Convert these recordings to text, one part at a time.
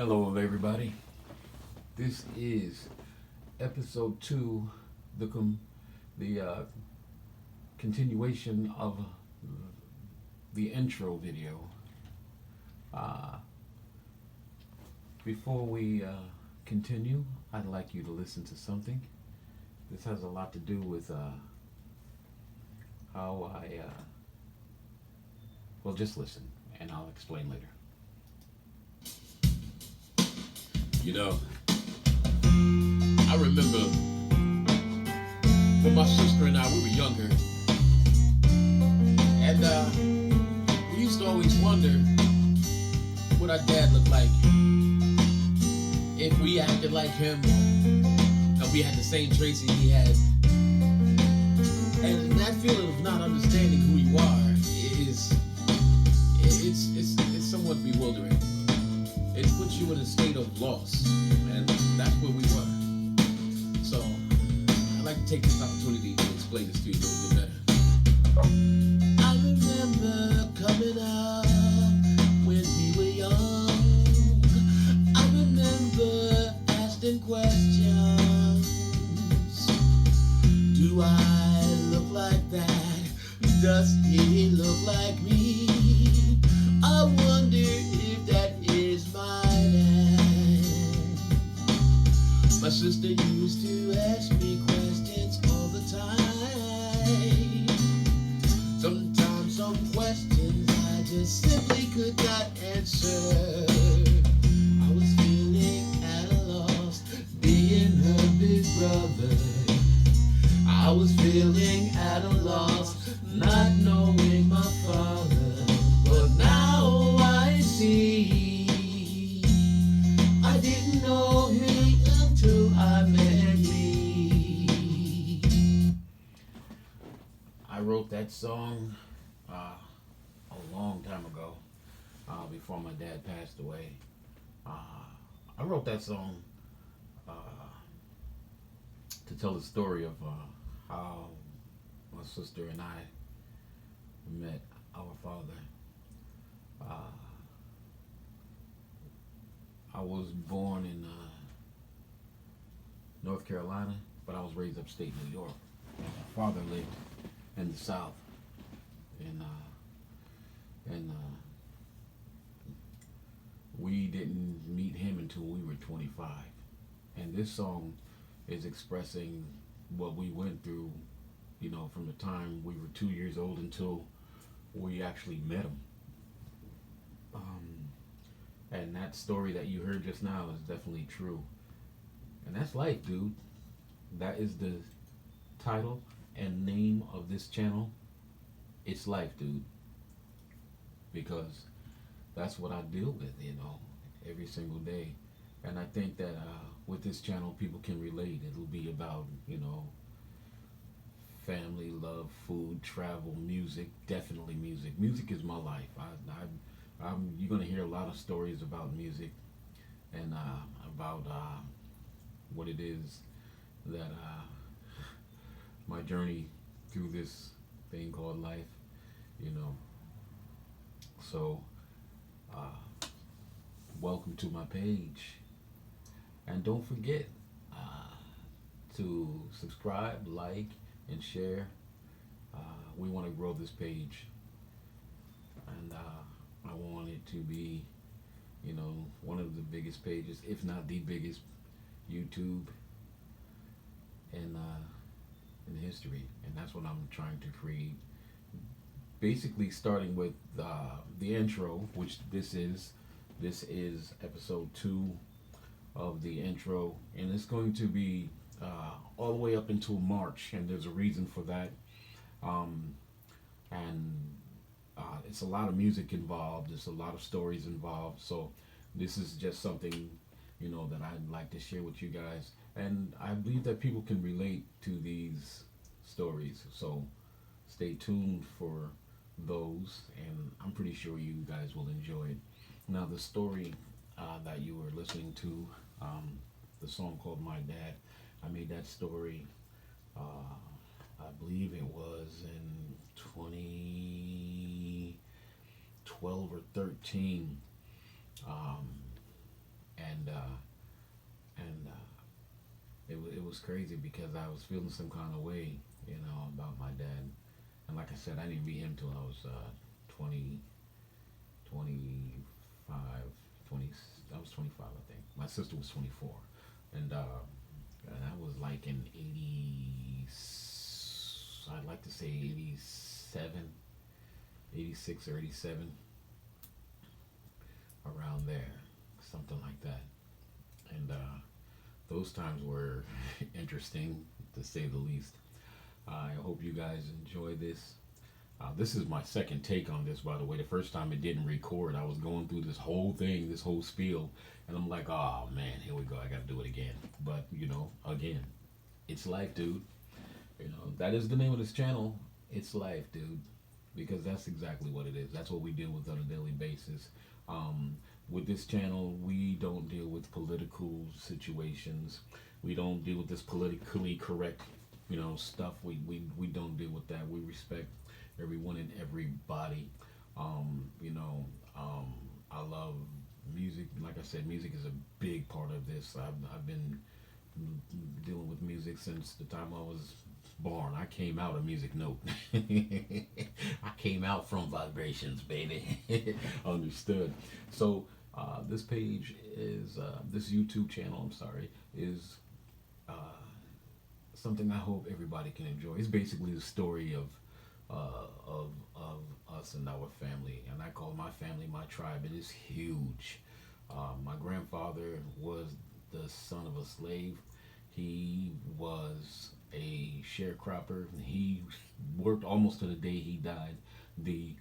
Hello, everybody. This is episode two, the continuation of the intro video. Uh, Before we continue, I'd like you to listen to something. This has a lot to do with how well, just listen, and I'll explain later. You know, I remember when my sister and I, we were younger, and we used to always wonder what our dad looked like, if we acted like him, or we had the same traits that he had. And that feeling of not understanding who you are it's somewhat bewildering. It puts you in a state of loss, and that's where we were. So, I'd like to take this opportunity to explain this to you a little bit better. I remember coming up when we were young. I remember asking questions. Do I look like that? Does he look like me? I wonder if that is my dad. My sister used to ask me questions all the time. Sometimes some questions I just simply could not answer. I was feeling at a loss, being her big brother. I was feeling at a loss, not knowing my father. But now I see I didn't know him until I met Lee. I wrote that song a long time ago, before my dad passed away. I wrote that song to tell the story of how my sister and I met our father. I was born in North Carolina, but I was raised upstate New York. My father lived in the South, and we didn't meet him until we were 25. And this song is expressing what we went through, from the time we were 2 years old until we actually met him. And that story that you heard just now is definitely true. And that's life, dude. That is the title and name of this channel. It's life, dude. Because that's what I deal with, every single day. And I think that with this channel, people can relate. It'll be about, family, love, food, travel, music. Definitely music. Music is my life. You're going to hear a lot of stories about music and about what it is that my journey through this thing called life, So, welcome to my page. And don't forget to subscribe, like, and share. We want to grow this page. And I want it to be, one of the biggest pages, if not the biggest YouTube in history. And that's what I'm trying to create. Basically, starting with the intro, which this is episode 2 of the intro, and it's going to be all the way up until March, and there's a reason for that. And it's a lot of music involved. There's a lot of stories involved. So this is just something, that I'd like to share with you guys. And I believe that people can relate to these stories. So stay tuned for those, and I'm pretty sure you guys will enjoy it. Now, the story that you were listening to, the song called My Dad, I made that story, I believe it was in 2012 or 13. and it was crazy because I was feeling some kind of way, about my dad. And like I said, I didn't meet him till I was 20, 25, 20. I was 25, I think. My sister was 24, and that was like in 80. I'd like to say 87, 86 or 87, around there, something like that. And those times were interesting, to say the least. I hope you guys enjoy this. This is my second take on this, by the way. The first time it didn't record, I was going through this whole thing, this whole spiel, and I'm like, oh man, here we go. I got to do it again. But, again, it's life, dude. That is the name of this channel. It's life, dude. Because that's exactly what it is. That's what we deal with on a daily basis. Um, with this channel, we don't deal with political situations. We don't deal with this politically correct, stuff. We don't deal with that. We respect everyone and everybody. I love music. Like I said, music is a big part of this. I've been dealing with music since the time I was born. I came out a music note. I came out from vibrations, baby. Understood. So this page is this YouTube channel. I'm sorry, is uh, something I hope everybody can enjoy. It's basically the story of us and our family, and I call my family my tribe. It is huge. My grandfather was the son of a slave. He was a sharecropper. He worked almost to the day he died. The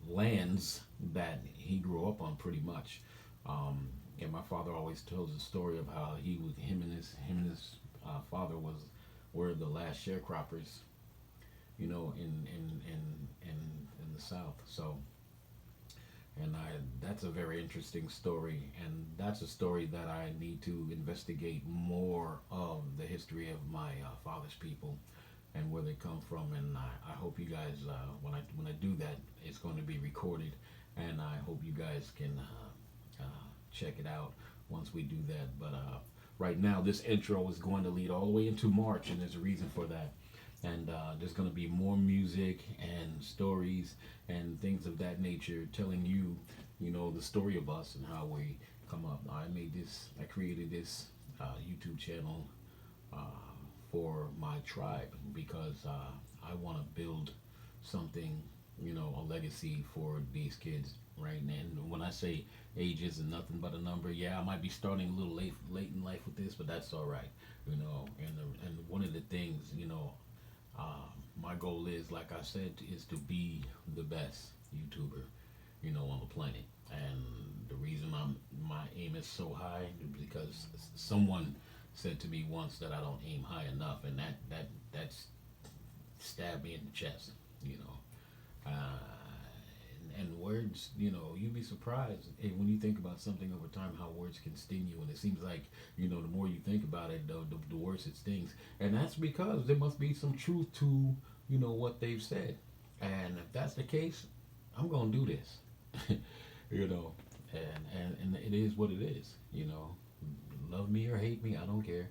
lands that he grew up on, pretty much. And my father always tells the story of how him and his father were the last sharecroppers, in the South. So, and that's a very interesting story, and that's a story that I need to investigate more of the history of my father's people and where they come from. And I hope you guys, when I do that, it's going to be recorded, and I hope you guys can check it out once we do that. But right now, this intro is going to lead all the way into March, and there's a reason for that. And there's going to be more music and stories and things of that nature, telling you, the story of us and how we come up. I created this YouTube channel uh, for my tribe because I want to build something, a legacy for these kids, right? And when I say age isn't nothing but a number, yeah, I might be starting a little late in life with this, but that's all right, And one of the things, my goal is, like I said, is to be the best YouTuber, on the planet. And the reason my aim is so high is because someone said to me once that I don't aim high enough, and that's stabbed me in the chest, you know. And words, you'd be surprised, when you think about something over time, how words can sting you. And it seems like, the more you think about it, the worse it stings. And that's because there must be some truth to, what they've said. And if that's the case, I'm going to do this, you know. And it is what it is, Love me or hate me, I don't care.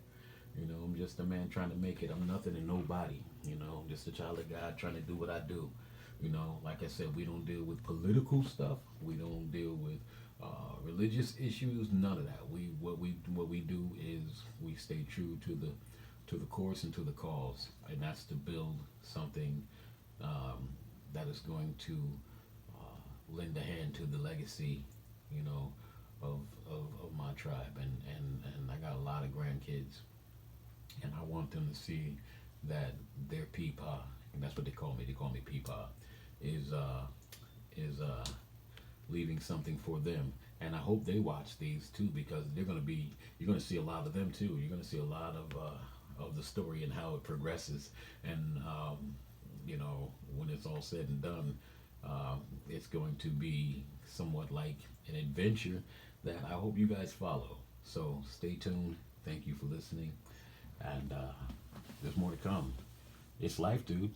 I'm just a man trying to make it. I'm nothing and nobody, I'm just a child of God trying to do what I do. Like I said, we don't deal with political stuff. We don't deal with religious issues. None of that. What we do is we stay true to the course and to the cause, and that's to build something that is going to lend a hand to the legacy, of my tribe. And I got a lot of grandkids, and I want them to see that their peepaw, and that's what they call me. They call me peepaw, is leaving something for them. And I hope they watch these too, because you're gonna see a lot of them too. You're gonna see a lot of the story and how it progresses. And when it's all said and done, it's going to be somewhat like an adventure that I hope you guys follow. So stay tuned. Thank you for listening, and there's more to come. It's life, dude.